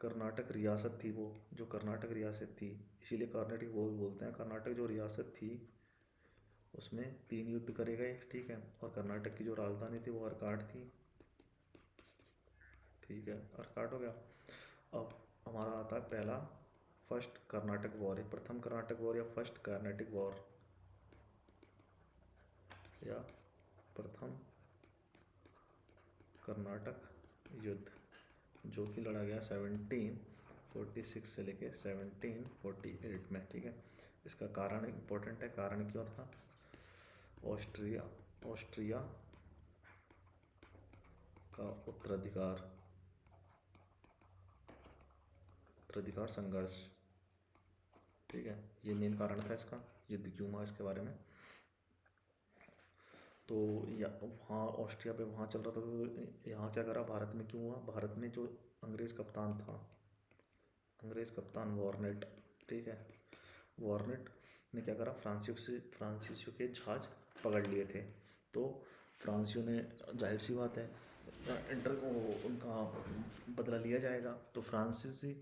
कर्नाटक रियासत थी, वो जो कर्नाटक रियासत थी, इसीलिए कर्नाटक बोलते हैं। कर्नाटक जो रियासत थी उसमें 3 युद्ध करे गए, ठीक है। और कर्नाटक की जो राजधानी थी वो अर्काट थी, ठीक है। अर्काट हो गया। अब हमारा आता है पहला, फर्स्ट कर्नाटक वॉर, है प्रथम कर्नाटक वॉर या फर्स्ट कर्नाटक वॉर या प्रथम कर्नाटक युद्ध, जो कि लड़ा गया 1746 से लेके 1748 में, ठीक है। इसका कारण इम्पोर्टेंट है, कारण क्यों था? ऑस्ट्रिया ऑस्ट्रिया का उत्तराधिकार उत्तराधिकार संघर्ष, ठीक है। ये मेन कारण था इसका, युद्ध क्यों हुआ इसके बारे में। तो या वहाँ ऑस्ट्रिया पे वहाँ चल रहा था, तो यहाँ क्या करा, भारत में क्यों हुआ? भारत में जो अंग्रेज़ कप्तान था, अंग्रेज़ कप्तान वॉर्नेट, ठीक है, वॉर्नेट ने क्या करा, फ्रांसीसियों के जहाज पकड़ लिए थे। तो फ्रांसीसियों ने, जाहिर सी बात है, उनका बदला लिया जाएगा। तो फ्रांसीसी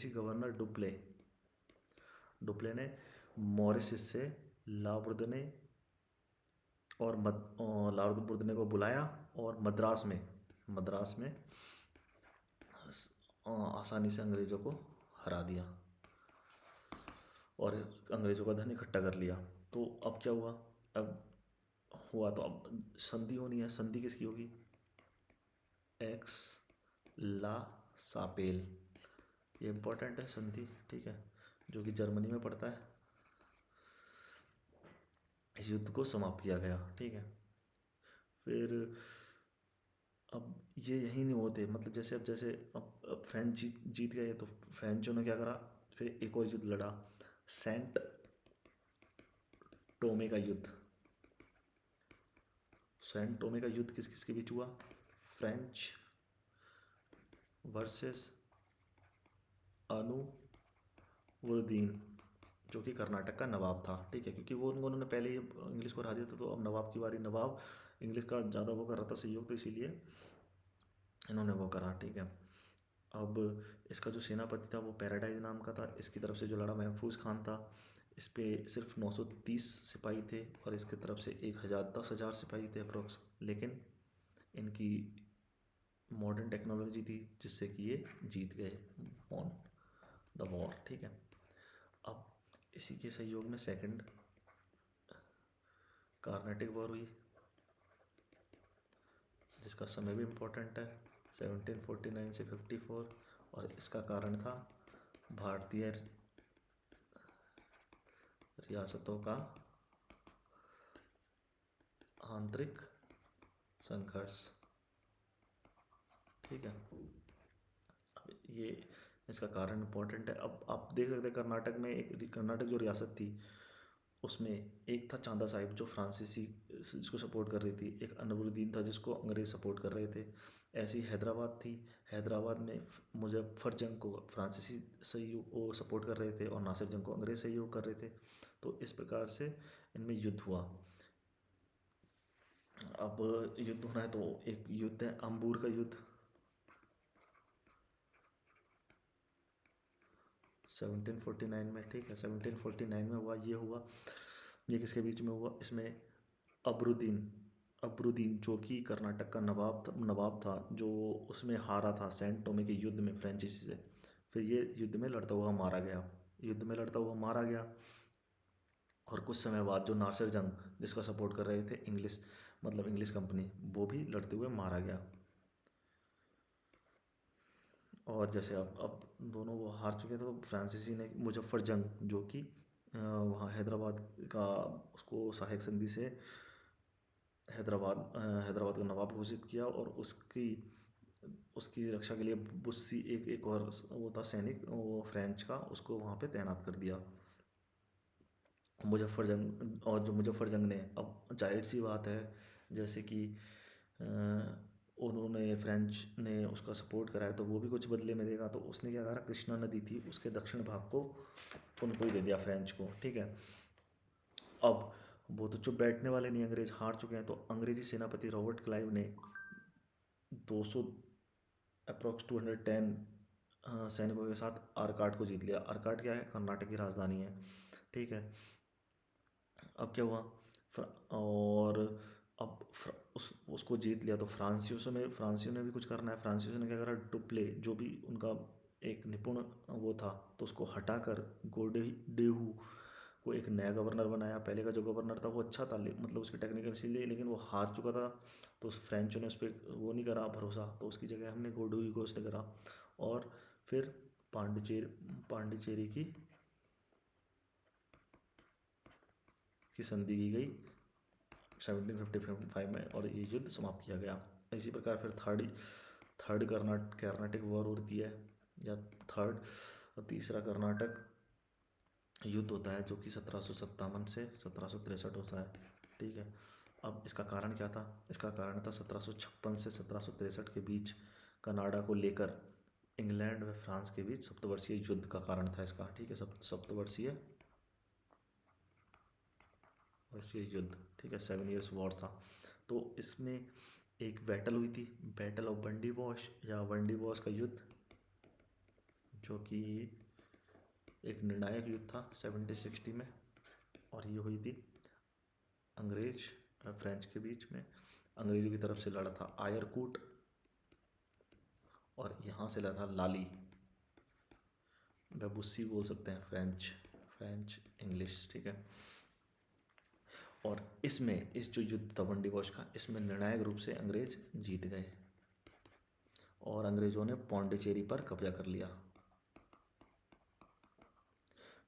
गवर्नर डुप्ले ने मॉरिशस से लाबुर्दने लाबुर्दने को बुलाया और मद्रास में आसानी से अंग्रेज़ों को हरा दिया और अंग्रेज़ों का धन इकट्ठा कर लिया। तो अब क्या हुआ? अब हुआ तो अब संधि होनी है। संधि किसकी होगी? एक्स ला सापेल, ये इम्पोर्टेंट है संधि, ठीक है, जो कि जर्मनी में पड़ता है। इस युद्ध को समाप्त किया गया, ठीक है। फिर अब ये यही नहीं होते, मतलब जैसे अब फ्रेंच जीत गए, तो फ्रेंचों ने क्या करा, फिर एक और युद्ध लड़ा, सेंट टोमे का युद्ध। सेंट टोमे का युद्ध किस किस के बीच हुआ? फ्रेंच वर्सेस अनुवुद्दीन, जो कि कर्नाटक का नवाब था, ठीक है, क्योंकि वो उन्होंने पहले ही इंग्लिश को हरा दिया था, तो अब नवाब की बारी, नवाब इंग्लिश का ज़्यादा वो कर रहा था सहयोग, तो इसीलिए इन्होंने वो करा, ठीक है। अब इसका जो सेनापति था वो पैराडाइज नाम का था, इसकी तरफ से जो लड़ा महफूज खान था। इस पे सिर्फ 930 सिपाही थे और इसकी तरफ से 10,000 सिपाही थे अप्रोक्स, लेकिन इनकी मॉडर्न टेक्नोलॉजी थी जिससे कि ये जीत गए ऑन द वॉर, ठीक है। अब इसी के सहयोग में सेकंड कार्नेटिक वॉर हुई, जिसका समय भी इम्पोर्टेंट है, 1749 से 54, और इसका कारण था भारतीय रियासतों का आंतरिक संघर्ष, ठीक है। अब ये इसका कारण इम्पोर्टेंट है। अब आप देख सकते हैं कर्नाटक जो रियासत थी उसमें एक था चांदा साहिब जो फ्रांसीसी जिसको सपोर्ट कर रही थी, एक अनवरुद्दीन था जिसको अंग्रेज़ सपोर्ट कर रहे थे। ऐसी हैदराबाद थी, हैदराबाद में मुजफ्फर जंग को फ्रांसीसी सहयोग वो सपोर्ट कर रहे थे और नासिर जंग को अंग्रेज़ सहयोग कर रहे थे। तो इस प्रकार से इनमें युद्ध हुआ। अब युद्ध होना है तो एक युद्ध है अंबूर का युद्ध, 1749 में, ठीक है, 1749 में हुआ। ये किसके बीच में हुआ? इसमें अबरुद्दीन अबरुद्दीन जो कि कर्नाटक का नवाब था, जो उसमें हारा था सेंट टोमे के युद्ध में फ्रेंचाइजी से। फिर ये युद्ध में लड़ता हुआ मारा गया। और कुछ समय बाद जो नासिर जंग जिसका सपोर्ट कर रहे थे इंग्लिश कंपनी, वो भी लड़ते हुए मारा गया। और जैसे अब दोनों वो हार चुके थे, तो फ्रांसीसी ने मुजफ्फर जंग जो कि वहाँ हैदराबाद का, उसको सहायक संधि से हैदराबाद का नवाब घोषित किया और उसकी उसकी रक्षा के लिए बुस्सी एक और वो था सैनिक, वो फ्रेंच का, उसको वहाँ पे तैनात कर दिया। मुजफ्फर जंग ने, अब जाहिर सी बात है, जैसे कि उन्होंने फ्रेंच ने उसका सपोर्ट कराया तो वो भी कुछ बदले में देगा, तो उसने क्या करा, कृष्णा नदी थी उसके दक्षिण भाग को उनको ही दे दिया, फ्रेंच को, ठीक है। अब वो तो चुप बैठने वाले नहीं, अंग्रेज हार चुके हैं, तो अंग्रेजी सेनापति रॉबर्ट क्लाइव ने 200 अप्रोक्स 210 सैनिकों के साथ आरकाट को जीत लिया। आरकाट क्या है? कर्नाटक की राजधानी है, ठीक है। अब क्या हुआ? और अब उसको जीत लिया तो फ्रांसीसियों ने भी कुछ करना है। फ्रांसीसियों ने क्या करा? डुप्ले, जो भी उनका एक निपुण वो था, तो उसको हटाकर गोडे डेहू को एक नया गवर्नर बनाया। पहले का जो गवर्नर था वो अच्छा था, मतलब उसकी टेक्निकल इसीलिए, लेकिन वो हार चुका था, तो उस फ्रेंचों ने उस पर वो नहीं करा भरोसा, तो उसकी जगह हमने गोडोई को उसने करा। और फिर पांडिचेरी की संधि की गई 1755 में, और ये युद्ध समाप्त किया गया। इसी प्रकार फिर थर्ड कर्नाटिक वॉर होती है, या तीसरा कर्नाटक युद्ध होता है, जो कि 1757 से 1763 होता है, ठीक है। अब इसका कारण क्या था? इसका कारण था 1756 से 1763 के बीच कनाडा को लेकर इंग्लैंड व फ्रांस के बीच सप्तवर्षीय युद्ध का कारण था इसका, ठीक है। सप्तवर्षीय युद्ध, ठीक है, 7 years वॉर था। तो इसमें एक बैटल हुई थी, बैटल ऑफ बंडी वॉश या बंडी वॉश का युद्ध, जो कि एक निर्णायक युद्ध था 1760 में, और ये हुई थी अंग्रेज फ्रेंच के बीच में। अंग्रेजों की तरफ से लड़ा था आयरकूट, और यहाँ से लड़ा था लाली, बबूसी बोल सकते हैं, फ्रेंच इंग्लिश, ठीक है। और इसमें इस जो युद्ध था बंडी वॉश का, इसमें निर्णायक रूप से अंग्रेज जीत गए, और अंग्रेजों ने पौंडीचेरी पर कब्जा कर लिया।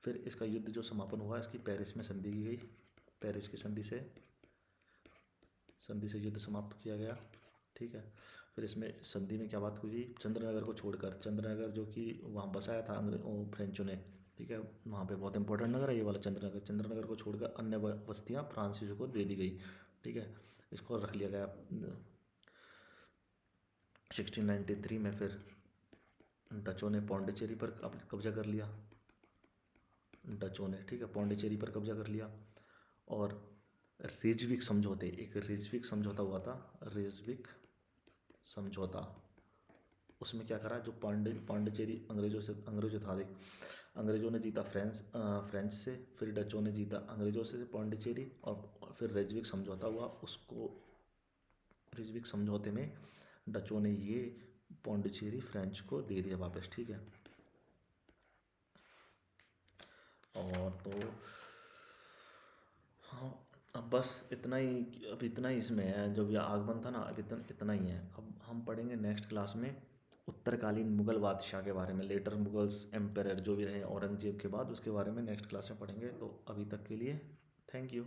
फिर इसका युद्ध जो समापन हुआ, इसकी पेरिस में संधि की गई। पेरिस की संधि से युद्ध समाप्त किया गया, ठीक है। फिर इसमें संधि में क्या बात हुई? चंद्रनगर को छोड़कर, चंद्रनगर जो कि वहाँ बसाया था फ्रेंचों ने, ठीक है, वहाँ पे बहुत इंपॉर्टेंट नगर है ये वाला चंद्रनगर को छोड़कर अन्य बस्तियाँ फ्रांसीसियों को दे दी गई, ठीक है। इसको रख लिया गया। 1693 में फिर डचों ने पौंडीचेरी पर कब्जा कर लिया, ठीक है, पौंडीचेरी पर कब्जा कर लिया। और रिजविक समझौता हुआ था, रिजविक समझौता। उसमें क्या करा? जो पांडिचेरी अंग्रेजों था, देख, अंग्रेजों ने जीता फ्रेंच से, फिर डचों ने जीता अंग्रेजों से पांडिचेरी, और फिर रिजविक समझौता हुआ। रिजविक समझौते में डचों ने ये पांडिचेरी फ्रेंच को दे दिया वापस, ठीक है। और तो हाँ, अब बस इतना ही, अब इतना ही इसमें है, जब यह आगमन था ना, अब इतना ही है। अब हम पढ़ेंगे नेक्स्ट क्लास में उत्तरकालीन मुगल बादशाह के बारे में, लेटर मुगल्स एम्पायर जो भी रहे औरंगजेब के बाद, उसके बारे में नेक्स्ट क्लास में पढ़ेंगे। तो अभी तक के लिए थैंक यू।